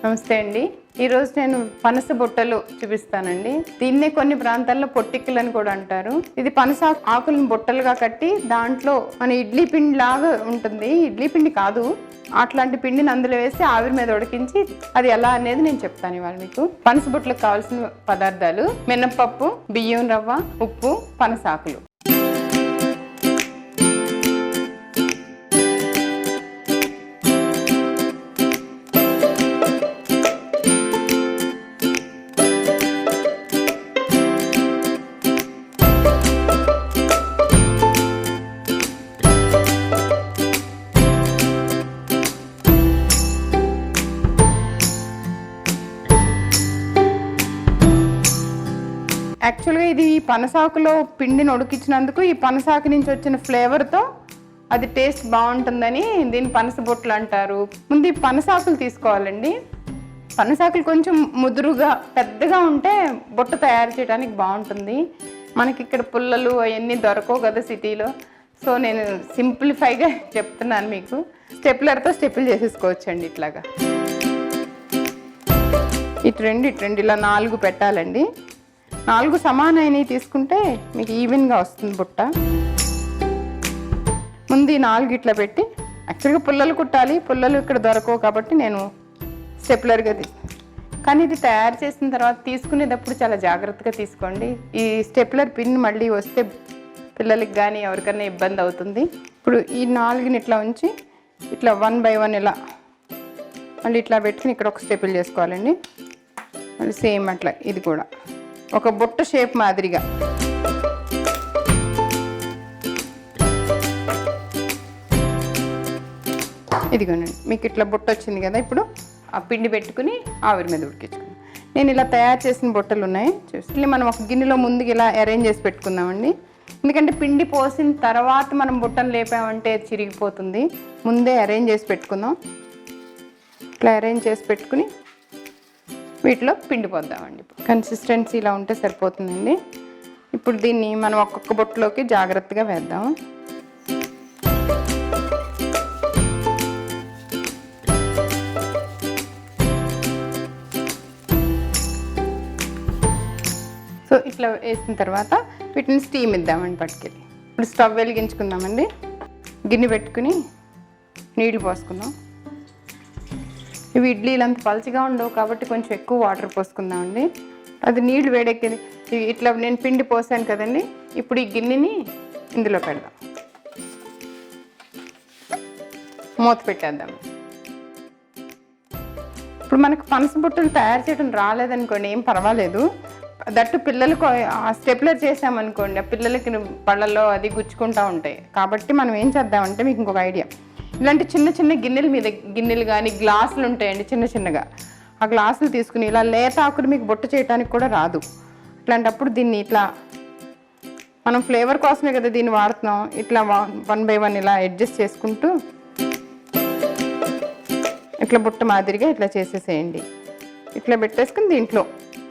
నమస్తే అండి. ఈరోజు నేను పనస బుట్టలు చూపిస్తానండి. దీన్నే కొన్ని ప్రాంతాల్లో పొట్టిక్కలు అని కూడా అంటారు. ఇది పనస ఆకులను బుట్టలుగా కట్టి దాంట్లో మన ఇడ్లీ పిండి లాగా ఉంటుంది. ఇడ్లీ పిండి కాదు, అట్లాంటి పిండిని అందులో వేసి ఆవిరి మీద ఉడికించి అది ఎలా అనేది నేను చెప్తాను ఇవాళ మీకు. పనస బుట్టలకు కావాల్సిన పదార్థాలు: మినపప్పు, బియ్యం రవ్వ, ఉప్పు, పనస ఆకులు. యాక్చువల్గా ఇది ఈ పనసాకులో పిండిని ఉడికించినందుకు ఈ పనసాకు నుంచి వచ్చిన ఫ్లేవర్తో అది టేస్ట్ బాగుంటుందని దీన్ని పనస బొట్లు అంటారు. ముందు ఈ పనసాకులు తీసుకోవాలండి. పనసాకులు కొంచెం ముదురుగా పెద్దగా ఉంటే బొట్ట తయారు చేయడానికి బాగుంటుంది. మనకి ఇక్కడ పుల్లలు అవన్నీ దొరకవు కదా సిటీలో. సో నేను సింప్లిఫైగా చెప్తున్నాను మీకు. స్టెప్లర్తో స్టెప్పులు చేసేసుకోవచ్చండి. ఇట్లాగా ఇటు రెండు ఇలా 4 పెట్టాలండి. 4 సమానమైనవి తీసుకుంటే మీకు ఈవెన్గా వస్తుంది బుట్ట. ముందు ఈ 4 ఇట్లా పెట్టి, యాక్చువల్గా పుల్లలు కుట్టాలి, పుల్లలు ఇక్కడ దొరకవు కాబట్టి నేను స్టెప్లర్గా కానీ ఇది తయారు చేసిన తర్వాత తీసుకునేటప్పుడు చాలా జాగ్రత్తగా తీసుకోండి. ఈ స్టెప్లర్ పిన్ మళ్ళీ వస్తే పిల్లలకి కానీ ఎవరికైనా ఇబ్బంది అవుతుంది. ఇప్పుడు ఈ 4ని ఇట్లా ఉంచి ఇట్లా 1 by 1 ఇలా మళ్ళీ ఇట్లా పెట్టుకుని ఇక్కడ ఒక స్టెప్పులు చేసుకోవాలండి. మళ్ళీ సేమ్ అట్లా ఇది కూడా ఒక బుట్ట షేప్ మాదిరిగా. ఇదిగోనండి మీకు ఇట్లా బుట్ట వచ్చింది కదా. ఇప్పుడు ఆ పిండి పెట్టుకుని ఆవిరి మీద ఉడికించుకున్నాం. నేను ఇలా తయారు చేసిన బుట్టలు ఉన్నాయి చూసి మనం ఒక గిన్నెలో ముందుకు ఇలా అరేంజ్ చేసి పెట్టుకుందామండి. ఎందుకంటే పిండి పోసిన తర్వాత మనం బుట్టను లేపామంటే చిరిగిపోతుంది. ముందే అరేంజ్ చేసి పెట్టుకుందాం. ఇట్లా అరేంజ్ చేసి పెట్టుకుని వీటిలో పిండి పోద్దామండి. కన్సిస్టెన్సీ ఇలా ఉంటే సరిపోతుందండి. ఇప్పుడు దీన్ని మనం ఒక్కొక్క బొట్టులోకి జాగ్రత్తగా వేద్దాం. సో ఇట్లా వేసిన తర్వాత వీటిని స్టీమ్ ఇద్దామండి పట్టుకెళ్ళి. ఇప్పుడు స్టవ్ వెలిగించుకుందామండి. గిన్నె పెట్టుకుని నీళ్ళు పోసుకుందాం. ఇవి ఇడ్లీలు అంత పలచగా ఉండవు కాబట్టి కొంచెం ఎక్కువ వాటర్ పోసుకుందామండి. అది నీళ్లు వేడెక్కింది. ఇట్లా నేను పిండి పోసాను కదండి. ఇప్పుడు ఈ గిన్నెని ఇందులో పెడదాం, మూత పెట్టేద్దాం. ఇప్పుడు మనకు పనస బుట్టలు తయారు చేయడం రాలేదనుకోండి, ఏం పర్వాలేదు. దట్టు పిల్లలకు స్టెప్లర్ చేసామనుకోండి, ఆ పిల్లలకి పళ్ళల్లో అది గుచ్చుకుంటూ ఉంటాయి. కాబట్టి మనం ఏం చేద్దామంటే మీకు ఇంకొక ఐడియా. ఇలాంటి చిన్న చిన్న గిన్నెలు మీద గిన్నెలు కానీ గ్లాసులు ఉంటాయండి చిన్నగా. ఆ గ్లాసులు తీసుకుని ఇలా లేత ఆకులు మీకు బొట్ట చేయడానికి కూడా రాదు. అట్లాంటప్పుడు దీన్ని ఇట్లా మనం ఫ్లేవర్ కోసమే కదా దీన్ని వాడుతున్నాం. ఇట్లా 1 by 1 ఇలా అడ్జస్ట్ చేసుకుంటూ ఇట్లా బుట్ట మాదిరిగా ఇట్లా చేసేసేయండి. ఇట్లా పెట్టేసుకుని దీంట్లో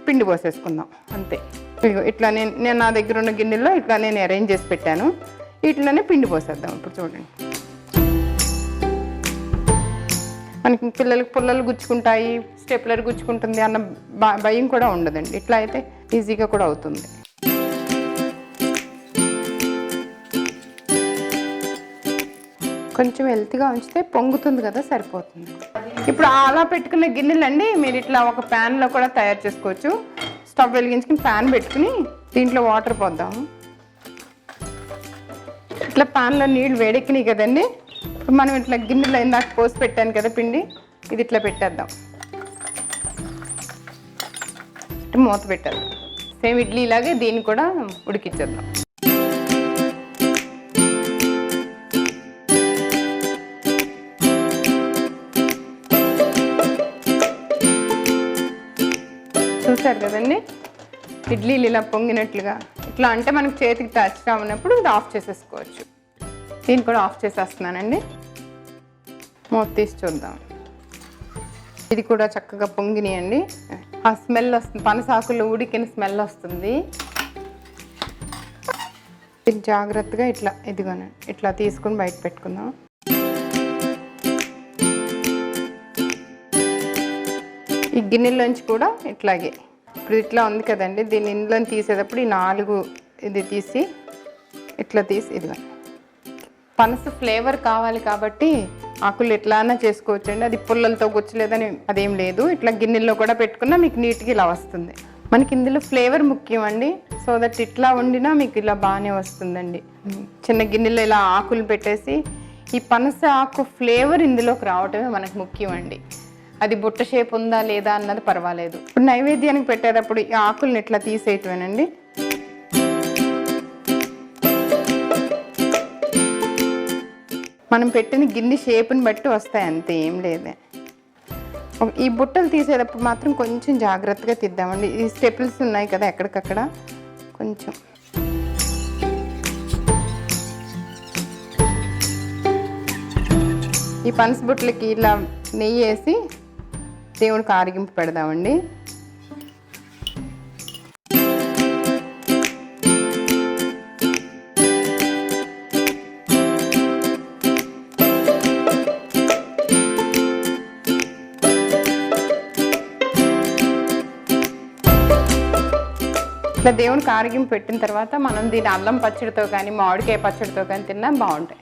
పిండి పోసేసుకుందాం అంతే. ఇట్లా నేను నా దగ్గర ఉన్న గిన్నెల్లో ఇట్లా నేను అరేంజ్ చేసి పెట్టాను. ఇట్లనే పిండి పోసేద్దాం. ఇప్పుడు చూడండి, మనకి పిల్లలకి పుల్లలు గుచ్చుకుంటాయి, స్టెప్లర్ గుచ్చుకుంటుంది అన్న భయం కూడా ఉండదండి. ఇట్లా అయితే ఈజీగా కూడా అవుతుంది. కొంచెం హెల్తీగా ఉంచితే పొంగుతుంది కదా, సరిపోతుంది. ఇప్పుడు అలా పెట్టుకున్న గిన్నెలండి మీరు ఇట్లా ఒక ప్యాన్లో కూడా తయారు చేసుకోవచ్చు. స్టవ్ వెలిగించుకుని ప్యాన్ పెట్టుకుని దీంట్లో వాటర్ పోద్దాము. ఇట్లా ప్యాన్లో నీళ్ళు వేడెక్కినాయి కదండి. ఇప్పుడు మనం ఇట్లా గిన్నెలో ఇందాక పోసి పెట్టాను కదా పిండి, ఇది ఇట్లా పెట్టేద్దాం. మూత పెట్టేద్దాం. సేమ్ ఇడ్లీ ఇలాగే దీన్ని కూడా ఉడికించేద్దాం. చూసారు కదండి ఇడ్లీలు ఇలా పొంగినట్లుగా. ఇట్లా అంటే మనకు చేతికి టచ్ కావున్నప్పుడు ఇది ఆఫ్ చేసేసుకోవచ్చు. దీన్ని కూడా ఆఫ్ చేసేస్తున్నానండి. మూత తీసి చూద్దాం. ఇది కూడా చక్కగా పొంగినాయండి. ఆ స్మెల్ వస్తుంది, పనసాకులు ఉడికిన స్మెల్ వస్తుంది. ఇది జాగ్రత్తగా ఇట్లా ఇదిగోనండి ఇట్లా తీసుకుని బయట పెట్టుకుందాం. ఈ గిన్నెలోంచి కూడా ఇట్లాగే ఇప్పుడు ఇట్లా ఉంది కదండి, దీన్ని ఇందులో తీసేటప్పుడు ఈ 4 ఇది తీసి ఇట్లా తీసి ఇదిగా పనస ఫ్లేవర్ కావాలి కాబట్టి ఆకులు ఎట్లానా చేసుకోవచ్చు అండి. అది పుల్లలతో గుచ్చలేదని అదేం లేదు. ఇట్లా గిన్నెల్లో కూడా పెట్టుకున్నా మీకు నీట్గా ఇలా వస్తుంది. మనకి ఇందులో ఫ్లేవర్ ముఖ్యం అండి. సో దట్ ఇట్లా వండినా మీకు ఇలా బాగానే వస్తుందండి. చిన్న గిన్నెలో ఇలా ఆకులు పెట్టేసి ఈ పనస ఆకు ఫ్లేవర్ ఇందులోకి రావటమే మనకు ముఖ్యం అండి. అది బుట్ట షేప్ ఉందా లేదా అన్నది పర్వాలేదు. ఇప్పుడు నైవేద్యానికి పెట్టేటప్పుడు ఈ ఆకుల్ని ఇట్లా తీసేయటమేనండి. మనం పెట్టిన గిన్నె షేప్ని బట్టి వస్తాయి, అంతే, ఏం లేదే. ఈ బుట్టలు తీసేటప్పుడు మాత్రం కొంచెం జాగ్రత్తగా తీద్దామండి. ఈ స్టెపిల్స్ ఉన్నాయి కదా ఎక్కడికక్కడ కొంచెం. ఈ పనస బుట్టలకి ఇలా నెయ్యి వేసి దేవుడికి ఆరగింపు పెడదామండి. ఇట్లా దేవుడికి ఆరగింపు పెట్టిన తర్వాత మనం దీని అల్లం పచ్చడితో కానీ మామిడికాయ పచ్చడితో కానీ తిన్నా బాగుంటాయి.